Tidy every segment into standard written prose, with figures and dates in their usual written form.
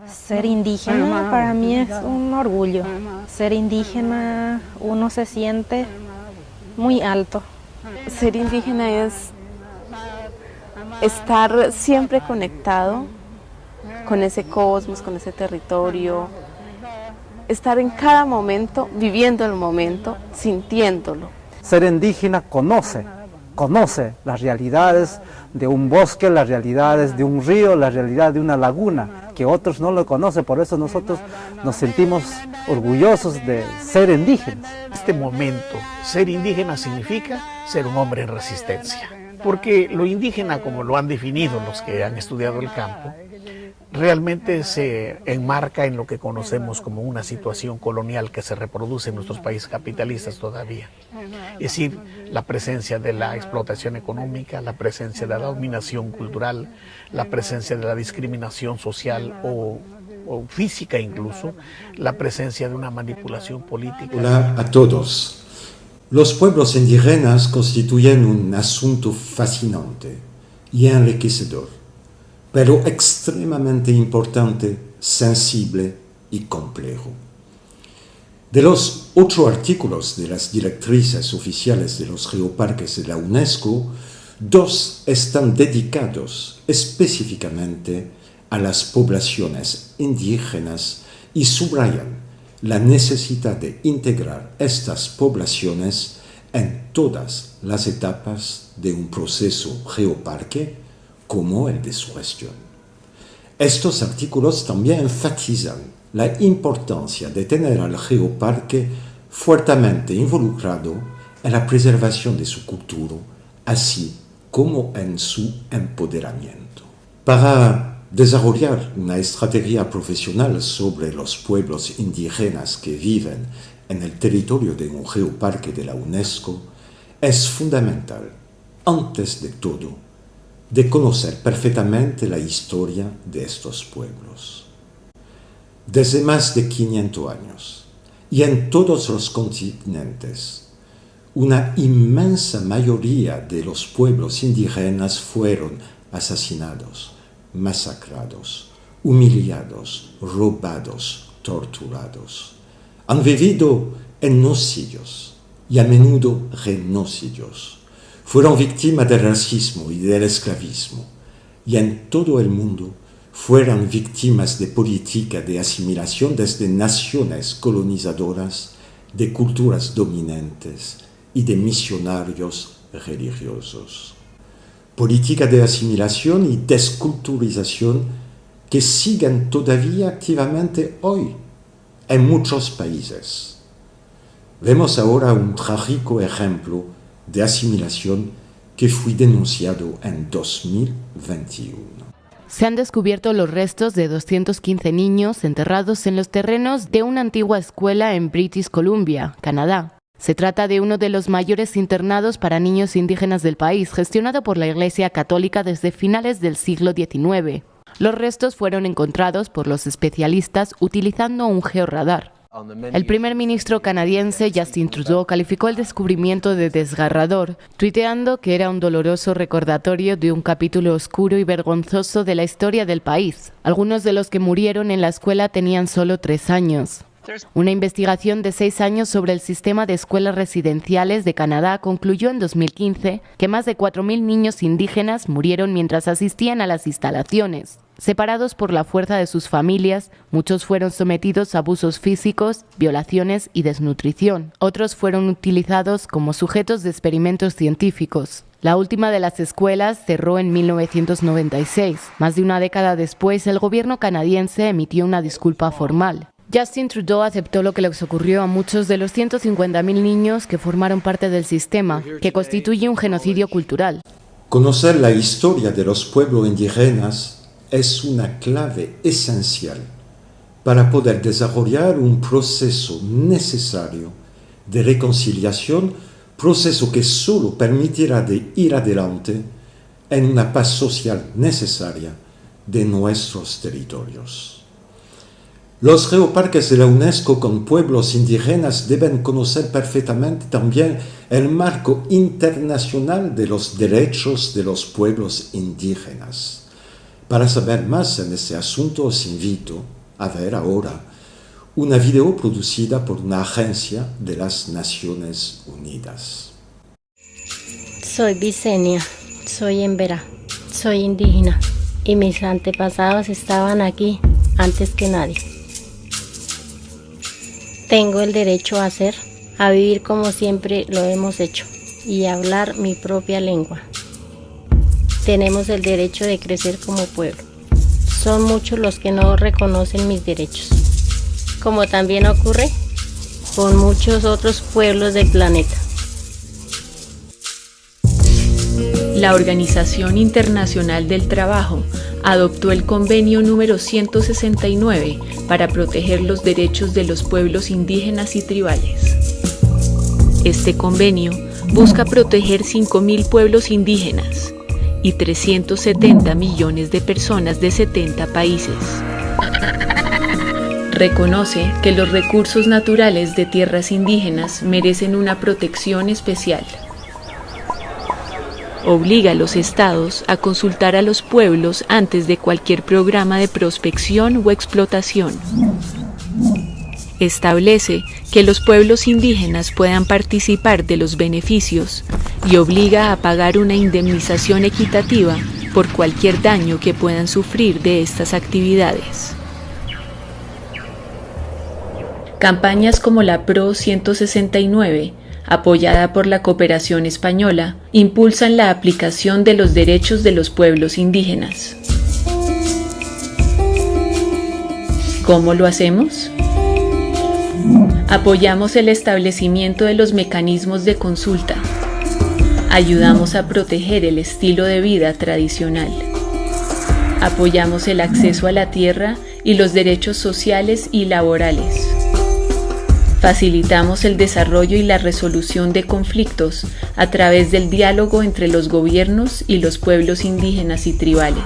Ser indígena para mí es un orgullo. Ser indígena uno se siente muy alto. Ser indígena es estar siempre conectado con ese cosmos, con ese territorio, estar en cada momento, viviendo el momento, sintiéndolo. Ser indígena conoce las realidades de un bosque, las realidades de un río, la realidad de una laguna, que otros no lo conocen, por eso nosotros nos sentimos orgullosos de ser indígenas. En este momento, ser indígena significa ser un hombre en resistencia, porque lo indígena, como lo han definido los que han estudiado el campo, realmente se enmarca en lo que conocemos como una situación colonial que se reproduce en nuestros países capitalistas todavía. Es decir, la presencia de la explotación económica, la presencia de la dominación cultural, la presencia de la discriminación social o física incluso, la presencia de una manipulación política. Hola a todos. Los pueblos indígenas constituyen un asunto fascinante y enriquecedor, pero extremadamente importante, sensible y complejo. De los 8 artículos de las directrices oficiales de los geoparques de la UNESCO, 2 están dedicados específicamente a las poblaciones indígenas y subrayan la necesidad de integrar estas poblaciones en todas las etapas de un proceso geoparque, como el de su gestión. Estos artículos también enfatizan la importancia de tener al geoparque fuertemente involucrado en la preservación de su cultura, así como en su empoderamiento. Para desarrollar una estrategia profesional sobre los pueblos indígenas que viven en el territorio de un geoparque de la UNESCO, es fundamental, antes de todo, de conocer perfectamente la historia de estos pueblos. Desde más de 500 años, y en todos los continentes, una inmensa mayoría de los pueblos indígenas fueron asesinados, masacrados, humillados, robados, torturados. Han vivido genocidios y a menudo genocidios. Fueron víctimas del racismo y del esclavismo, y en todo el mundo fueron víctimas de política de asimilación desde naciones colonizadoras, de culturas dominantes y de misionarios religiosos. Política de asimilación y desculturización que siguen todavía activamente hoy en muchos países. Vemos ahora un trágico ejemplo de asimilación que fue denunciado en 2021. Se han descubierto los restos de 215 niños enterrados en los terrenos de una antigua escuela en British Columbia, Canadá. Se trata de uno de los mayores internados para niños indígenas del país, gestionado por la Iglesia Católica desde finales del siglo XIX. Los restos fueron encontrados por los especialistas utilizando un georradar. El primer ministro canadiense Justin Trudeau calificó el descubrimiento de desgarrador, tuiteando que era un doloroso recordatorio de un capítulo oscuro y vergonzoso de la historia del país. Algunos de los que murieron en la escuela tenían solo 3 años. Una investigación de 6 años sobre el sistema de escuelas residenciales de Canadá concluyó en 2015 que más de 4.000 niños indígenas murieron mientras asistían a las instalaciones. Separados por la fuerza de sus familias, muchos fueron sometidos a abusos físicos, violaciones y desnutrición. Otros fueron utilizados como sujetos de experimentos científicos. La última de las escuelas cerró en 1996. Más de una década después, el gobierno canadiense emitió una disculpa formal. Justin Trudeau aceptó lo que les ocurrió a muchos de los 150.000 niños que formaron parte del sistema, que constituye un genocidio cultural. Conocer la historia de los pueblos indígenas es una clave esencial para poder desarrollar un proceso necesario de reconciliación, proceso que solo permitirá de ir adelante en una paz social necesaria de nuestros territorios. Los geoparques de la UNESCO con pueblos indígenas deben conocer perfectamente también el marco internacional de los derechos de los pueblos indígenas, Para saber más en este asunto os invito a ver ahora una video producida por una agencia de las Naciones Unidas. Soy Vicenia, soy emberá, soy indígena y mis antepasados estaban aquí antes que nadie. Tengo el derecho a ser, a vivir como siempre lo hemos hecho y a hablar mi propia lengua. Tenemos el derecho de crecer como pueblo. Son muchos los que no reconocen mis derechos, como también ocurre con muchos otros pueblos del planeta. La Organización Internacional del Trabajo adoptó el Convenio número 169 para proteger los derechos de los pueblos indígenas y tribales. Este convenio busca proteger 5.000 pueblos indígenas y 370 millones de personas de 70 países. Reconoce que los recursos naturales de tierras indígenas merecen una protección especial. Obliga a los estados a consultar a los pueblos antes de cualquier programa de prospección o explotación. Establece que los pueblos indígenas puedan participar de los beneficios y obliga a pagar una indemnización equitativa por cualquier daño que puedan sufrir de estas actividades. Campañas como la Pro 169, apoyada por la cooperación española, impulsan la aplicación de los derechos de los pueblos indígenas. ¿Cómo lo hacemos? Apoyamos el establecimiento de los mecanismos de consulta. Ayudamos a proteger el estilo de vida tradicional. Apoyamos el acceso a la tierra y los derechos sociales y laborales. Facilitamos el desarrollo y la resolución de conflictos a través del diálogo entre los gobiernos y los pueblos indígenas y tribales.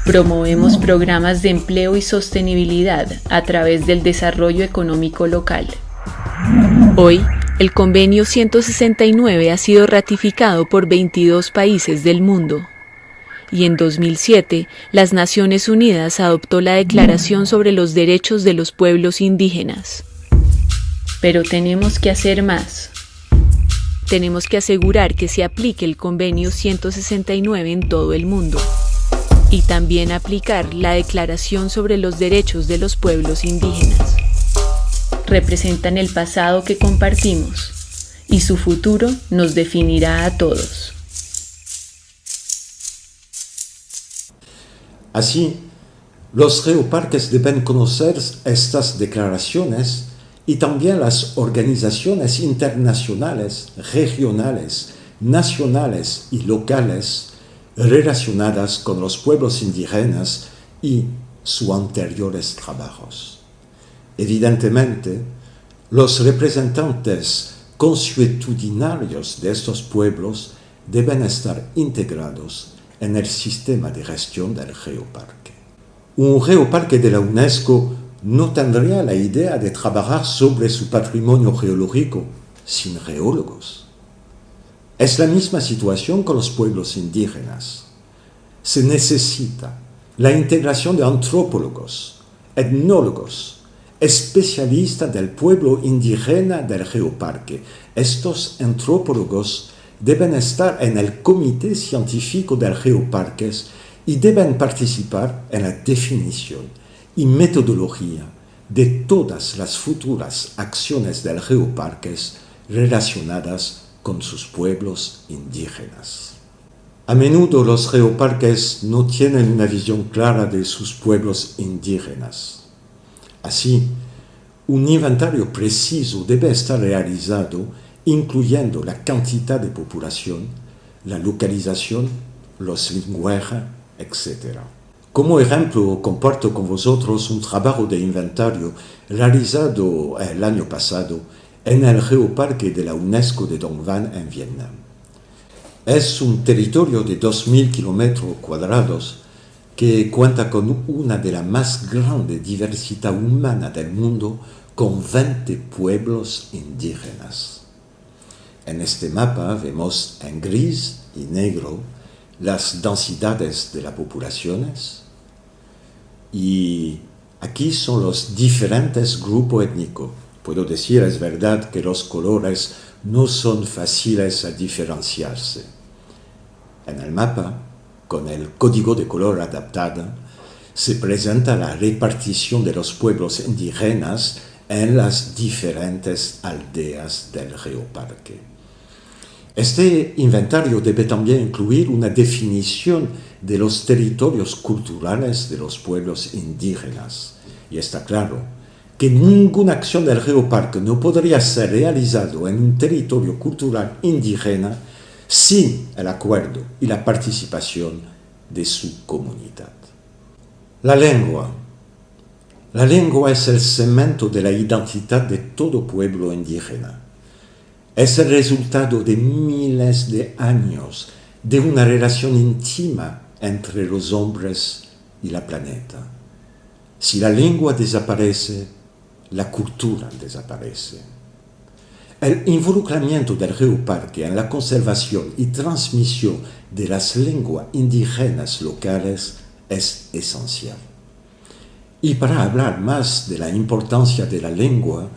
Promovemos programas de empleo y sostenibilidad a través del desarrollo económico local. Hoy, el Convenio 169 ha sido ratificado por 22 países del mundo. Y en 2007, las Naciones Unidas adoptó la Declaración sobre los Derechos de los Pueblos Indígenas. Pero tenemos que hacer más. Tenemos que asegurar que se aplique el Convenio 169 en todo el mundo y también aplicar la Declaración sobre los Derechos de los Pueblos Indígenas. Representan el pasado que compartimos y su futuro nos definirá a todos. Así, los geoparques deben conocer estas declaraciones y también las organizaciones internacionales, regionales, nacionales y locales relacionadas con los pueblos indígenas y sus anteriores trabajos. Evidentemente, los representantes consuetudinarios de estos pueblos deben estar integrados en el sistema de gestión del geoparque. Un geoparque de la UNESCO no tendría la idea de trabajar sobre su patrimonio geológico sin geólogos. Es la misma situación con los pueblos indígenas. Se necesita la integración de antropólogos, etnólogos, especialistas del pueblo indígena del geoparque. Estos antropólogos deben estar en el comité científico del geoparque y deben participar en la definición y metodología de todas las futuras acciones del geoparques relacionadas con sus pueblos indígenas. A menudo los geoparques no tienen una visión clara de sus pueblos indígenas. Así, un inventario preciso debe estar realizado, incluyendo la cantidad de población, la localización, los lenguajes, etc. Como ejemplo, comparto con vosotros un trabajo de inventario realizado el año pasado en el Geoparque de la UNESCO de Dong Van en Vietnam. Es un territorio de 2.000 kilómetros cuadrados que cuenta con una de las más grandes diversidad humana del mundo, con 20 pueblos indígenas. En este mapa vemos en gris y negro las densidades de las poblaciones, y aquí son los diferentes grupos étnicos. Puedo decir, es verdad que los colores no son fáciles a diferenciarse. En el mapa, con el código de color adaptado, se presenta la repartición de los pueblos indígenas en las diferentes aldeas del geoparque. Este inventario debe también incluir una definición de los territorios culturales de los pueblos indígenas. Y está claro que ninguna acción del geoparque no podría ser realizada en un territorio cultural indígena sin el acuerdo y la participación de su comunidad. La lengua. La lengua es el cemento de la identidad de todo pueblo indígena. Es el resultado de miles de años de una relación íntima entre los hombres y la planeta. Si la lengua desaparece, la cultura desaparece. El involucramiento del geoparque en la conservación y transmisión de las lenguas indígenas locales es esencial. Y para hablar más de la importancia de la lengua,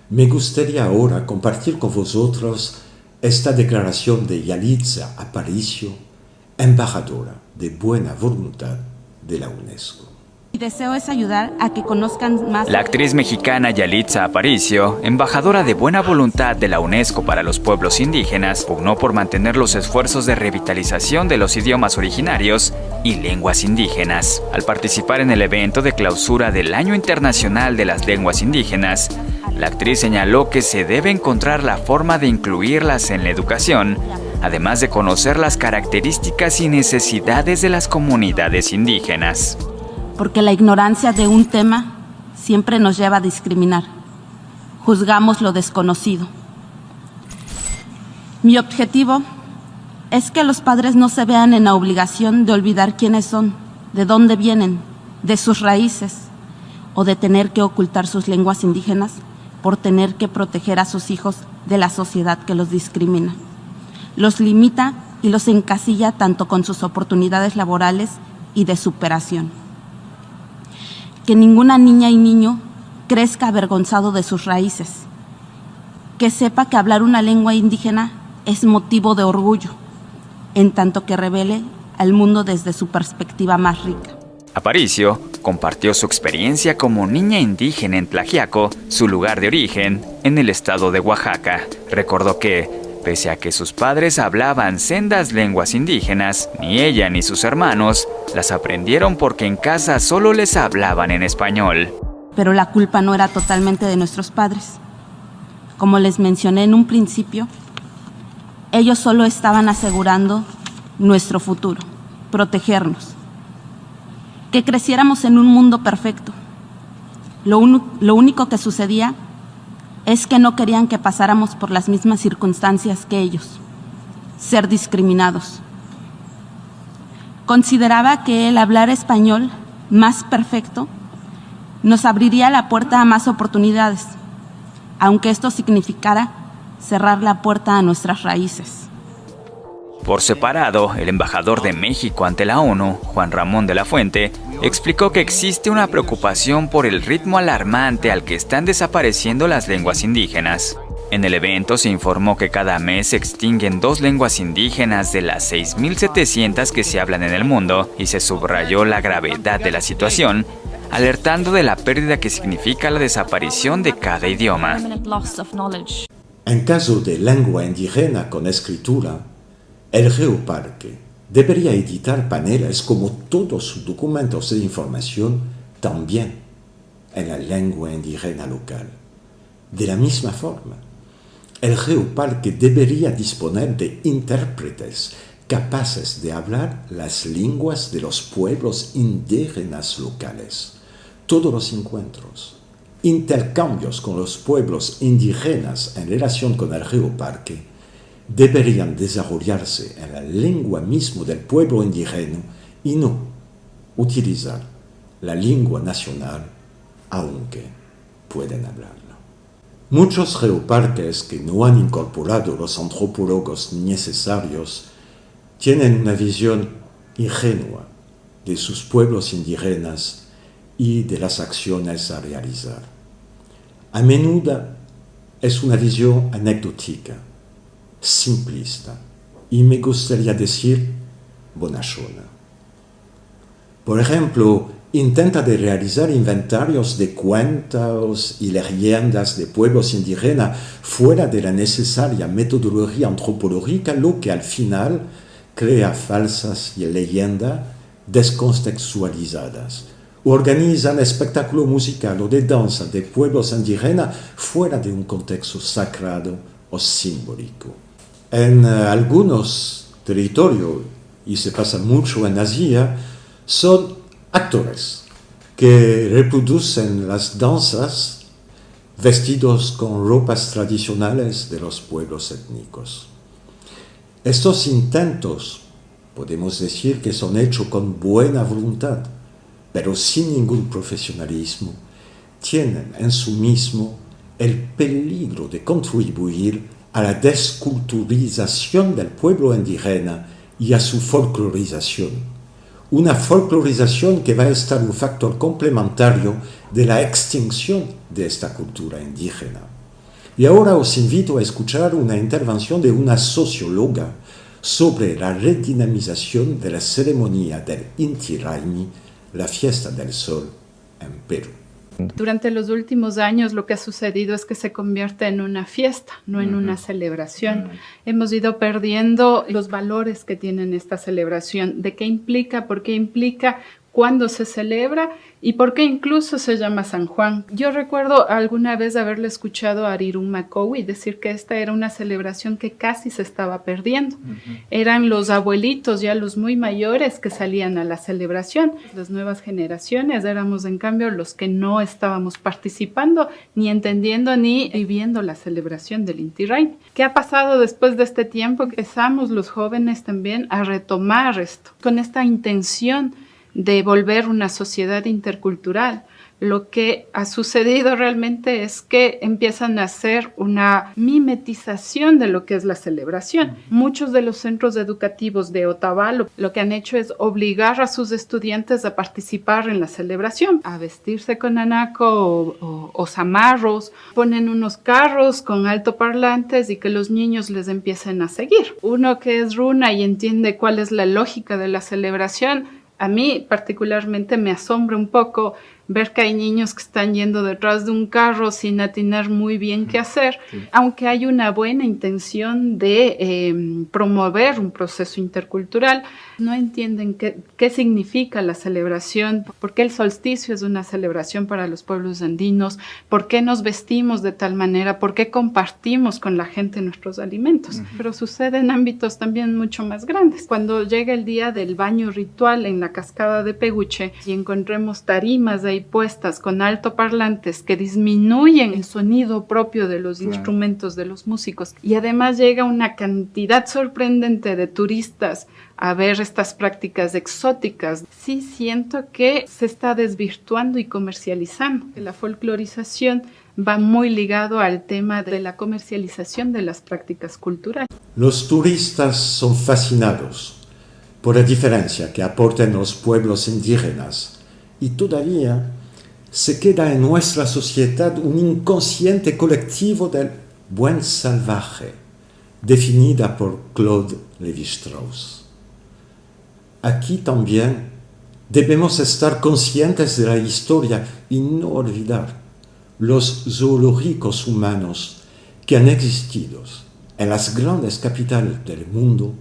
me gustaría ahora compartir con vosotros esta declaración de Yalitza Aparicio, embajadora de buena voluntad de la UNESCO. Mi deseo es ayudar a que conozcan más. La actriz mexicana Yalitza Aparicio, embajadora de buena voluntad de la UNESCO para los pueblos indígenas, pugnó por mantener los esfuerzos de revitalización de los idiomas originarios y lenguas indígenas. Al participar en el evento de clausura del Año Internacional de las Lenguas Indígenas, la actriz señaló que se debe encontrar la forma de incluirlas en la educación, además de conocer las características y necesidades de las comunidades indígenas. Porque la ignorancia de un tema siempre nos lleva a discriminar. Juzgamos lo desconocido. Mi objetivo es que los padres no se vean en la obligación de olvidar quiénes son, de dónde vienen, de sus raíces, o de tener que ocultar sus lenguas indígenas por tener que proteger a sus hijos de la sociedad que los discrimina. Los limita y los encasilla tanto con sus oportunidades laborales y de superación. Que ninguna niña y niño crezca avergonzado de sus raíces. Que sepa que hablar una lengua indígena es motivo de orgullo, en tanto que revele al mundo desde su perspectiva más rica. Aparicio compartió su experiencia como niña indígena en Tlaxiaco, su lugar de origen, en el estado de Oaxaca. Recordó que, pese a que sus padres hablaban sendas lenguas indígenas, ni ella ni sus hermanos las aprendieron porque en casa solo les hablaban en español. Pero la culpa no era totalmente de nuestros padres. Como les mencioné en un principio, ellos solo estaban asegurando nuestro futuro, protegernos. Que creciéramos en un mundo perfecto. Lo único que sucedía es que no querían que pasáramos por las mismas circunstancias que ellos, ser discriminados. Consideraba que el hablar español más perfecto nos abriría la puerta a más oportunidades, aunque esto significara cerrar la puerta a nuestras raíces. Por separado, el embajador de México ante la ONU, Juan Ramón de la Fuente, explicó que existe una preocupación por el ritmo alarmante al que están desapareciendo las lenguas indígenas. En el evento se informó que cada mes se extinguen 2 lenguas indígenas de las 6.700 que se hablan en el mundo y se subrayó la gravedad de la situación, alertando de la pérdida que significa la desaparición de cada idioma. En caso de lengua indígena con escritura, el geoparque debería editar paneles como todos sus documentos de información también en la lengua indígena local. De la misma forma, el geoparque debería disponer de intérpretes capaces de hablar las lenguas de los pueblos indígenas locales. Todos los encuentros, intercambios con los pueblos indígenas en relación con el geoparque deberían desarrollarse en la lengua misma del pueblo indígena y no utilizar la lengua nacional, aunque pueden hablarla. Muchos geoparques que no han incorporado los antropólogos necesarios tienen una visión ingenua de sus pueblos indígenas y de las acciones a realizar. A menudo es una visión anecdótica, simplista y me gustaría decir bonachona. Por ejemplo, intenta de realizar inventarios de cuentos y leyendas de pueblos indígenas fuera de la necesaria metodología antropológica, lo que al final crea falsas leyendas descontextualizadas. Organizan espectáculo musical o de danza de pueblos indígenas fuera de un contexto sagrado o simbólico. En algunos territorios, y se pasa mucho en Asia, son actores que reproducen las danzas vestidos con ropas tradicionales de los pueblos étnicos. Estos intentos, podemos decir que son hechos con buena voluntad, pero sin ningún profesionalismo, tienen en sí mismo el peligro de contribuir a la desculturización del pueblo indígena y a su folclorización. Una folclorización que va a estar un factor complementario de la extinción de esta cultura indígena. Y ahora os invito a escuchar una intervención de una socióloga sobre la redinamización de la ceremonia del Inti Raymi, la fiesta del sol, en Perú. Durante los últimos años lo que ha sucedido es que se convierte en una fiesta, no en una celebración. Hemos ido perdiendo los valores que tiene esta celebración, de qué implica, por qué implica, cuándo se celebra y por qué incluso se llama San Juan. Yo recuerdo alguna vez haberle escuchado a Arirun Makowi decir que esta era una celebración que casi se estaba perdiendo. Eran los abuelitos, ya los muy mayores, que salían a la celebración. Las nuevas generaciones éramos, en cambio, los que no estábamos participando, ni entendiendo, ni viviendo la celebración del Inti Raymi. ¿Qué ha pasado después de este tiempo? Empezamos los jóvenes también a retomar esto, con esta intención de volver una sociedad intercultural. Lo que ha sucedido realmente es que empiezan a hacer una mimetización de lo que es la celebración. Muchos de los centros educativos de Otavalo lo que han hecho es obligar a sus estudiantes a participar en la celebración, a vestirse con anaco o zamarros, ponen unos carros con altoparlantes y que los niños les empiecen a seguir. Uno que es runa y entiende cuál es la lógica de la celebración, a mí particularmente me asombra un poco ver que hay niños que están yendo detrás de un carro sin atinar muy bien qué hacer, aunque hay una buena intención de promover un proceso intercultural, no entienden qué significa la celebración, por qué el solsticio es una celebración para los pueblos andinos, por qué nos vestimos de tal manera, por qué compartimos con la gente nuestros alimentos. Pero sucede en ámbitos también mucho más grandes. Cuando llega el día del baño ritual en la cascada de Peguche y encontremos tarimas ahí puestas con altoparlantes que disminuyen el sonido propio de los instrumentos de los músicos, y además llega una cantidad sorprendente de turistas a ver estas prácticas exóticas, sí siento que se está desvirtuando y comercializando. La folclorización va muy ligado al tema de la comercialización de las prácticas culturales. Los turistas son fascinados por la diferencia que aportan los pueblos indígenas y todavía se queda en nuestra sociedad un inconsciente colectivo del buen salvaje, definida por Claude Lévi-Strauss. Aquí también debemos estar conscientes de la historia y no olvidar los zoológicos humanos que han existido en las grandes capitales del mundo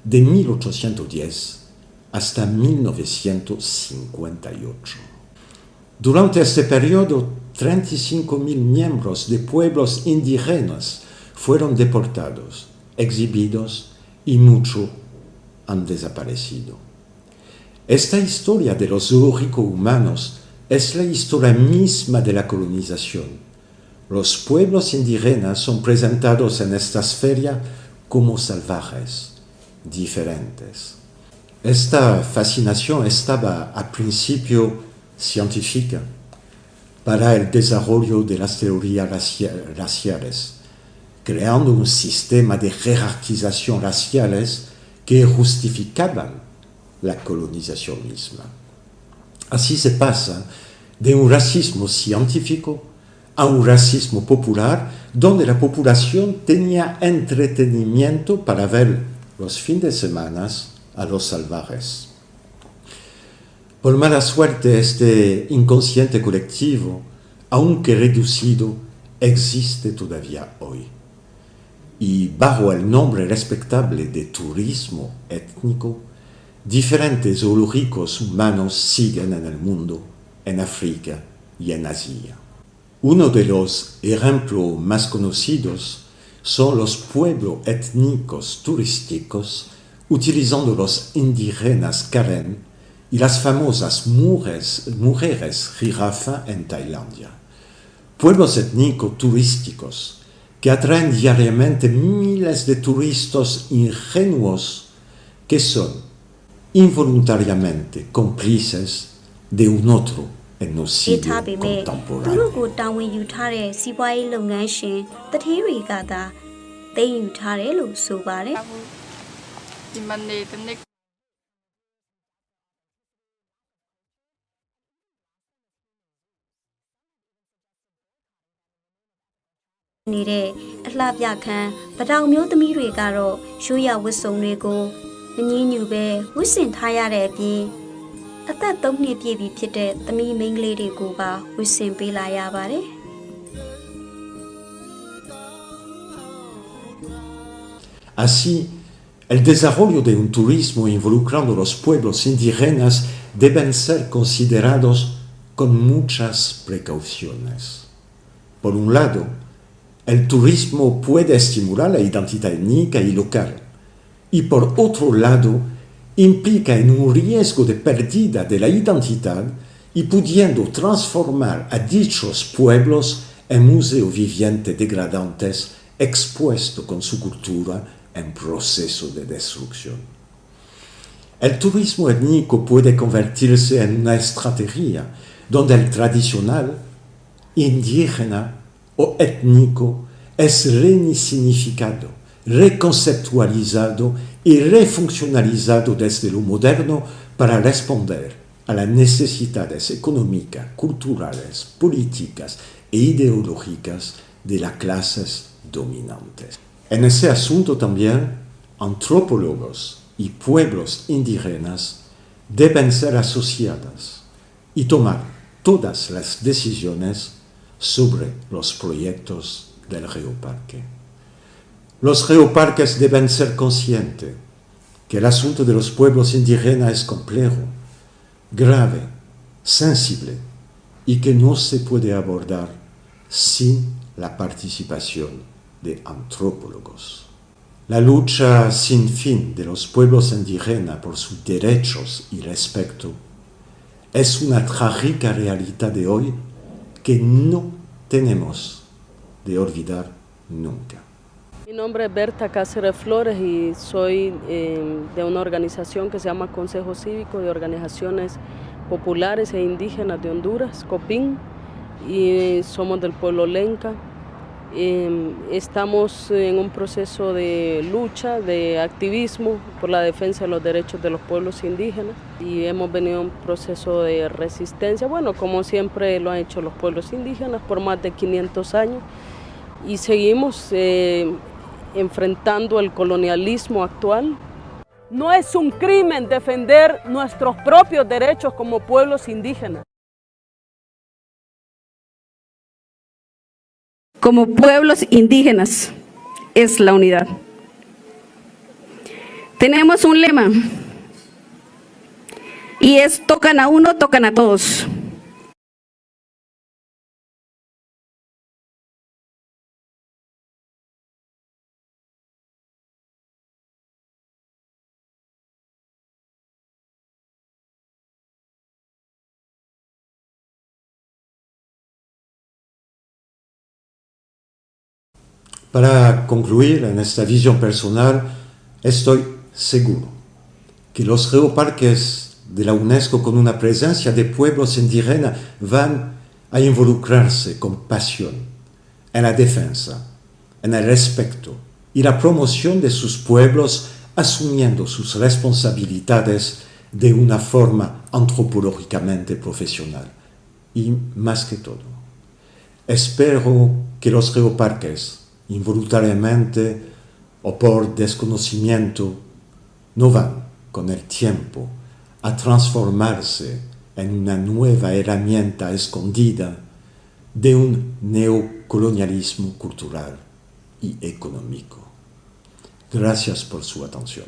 de 1810 hasta 1958. Durante este periodo, 35.000 miembros de pueblos indígenas fueron deportados, exhibidos y muchos han desaparecido. Esta historia de los zoológicos humanos es la historia misma de la colonización. Los pueblos indígenas son presentados en estas ferias como salvajes, diferentes. Esta fascinación estaba al principio científica para el desarrollo de las teorías raciales, creando un sistema de jerarquización raciales que justificaban la colonización misma. Así se pasa de un racismo científico a un racismo popular, donde la población tenía entretenimiento para ver los fines de semana a los salvajes. Por mala suerte, este inconsciente colectivo, aunque reducido, existe todavía hoy. Y bajo el nombre respetable de turismo étnico, diferentes zoológicos humanos siguen en el mundo, en África y en Asia. Uno de los ejemplos más conocidos son los pueblos étnicos turísticos, utilizando los indígenas Karen y las famosas mujeres jirafa en Tailandia. Pueblos étnicos turísticos que atraen diariamente miles de turistas ingenuos que son involuntariamente cómplices de un otro genocidio contemporáneo. Así, el desarrollo de un turismo involucrando los pueblos indígenas deben ser considerados con muchas precauciones. Por un lado, el turismo puede estimular la identidad étnica y local, y por otro lado, implica en un riesgo de pérdida de la identidad y pudiendo transformar a dichos pueblos en museos vivientes degradantes expuestos con su cultura en proceso de destrucción. El turismo étnico puede convertirse en una estrategia donde el tradicional, indígena o étnico es resignificado, reconceptualizado y refuncionalizado desde lo moderno para responder a las necesidades económicas, culturales, políticas e ideológicas de las clases dominantes. En ese asunto también, antropólogos y pueblos indígenas deben ser asociados y tomar todas las decisiones sobre los proyectos del geoparque. Los geoparques deben ser conscientes que el asunto de los pueblos indígenas es complejo, grave, sensible y que no se puede abordar sin la participación de antropólogos. La lucha sin fin de los pueblos indígenas por sus derechos y respeto es una trágica realidad de hoy que no tenemos de olvidar nunca. Mi nombre es Berta Cáceres Flores y soy de una organización que se llama Consejo Cívico de Organizaciones Populares e Indígenas de Honduras, COPIN, y somos del pueblo Lenca. Estamos en un proceso de lucha, de activismo por la defensa de los derechos de los pueblos indígenas y hemos venido en un proceso de resistencia, bueno, como siempre lo han hecho los pueblos indígenas por más de 500 años y seguimos enfrentando el colonialismo actual. No es un crimen defender nuestros propios derechos como pueblos indígenas. Como pueblos indígenas es la unidad. Tenemos un lema y es tocan a uno, tocan a todos. Para concluir en esta visión personal, estoy seguro que los geoparques de la UNESCO con una presencia de pueblos indígenas van a involucrarse con pasión en la defensa, en el respeto y la promoción de sus pueblos asumiendo sus responsabilidades de una forma antropológicamente profesional. Y más que todo, espero que los geoparques, involuntariamente o por desconocimiento, no van con el tiempo a transformarse en una nueva herramienta escondida de un neocolonialismo cultural y económico. Gracias por su atención.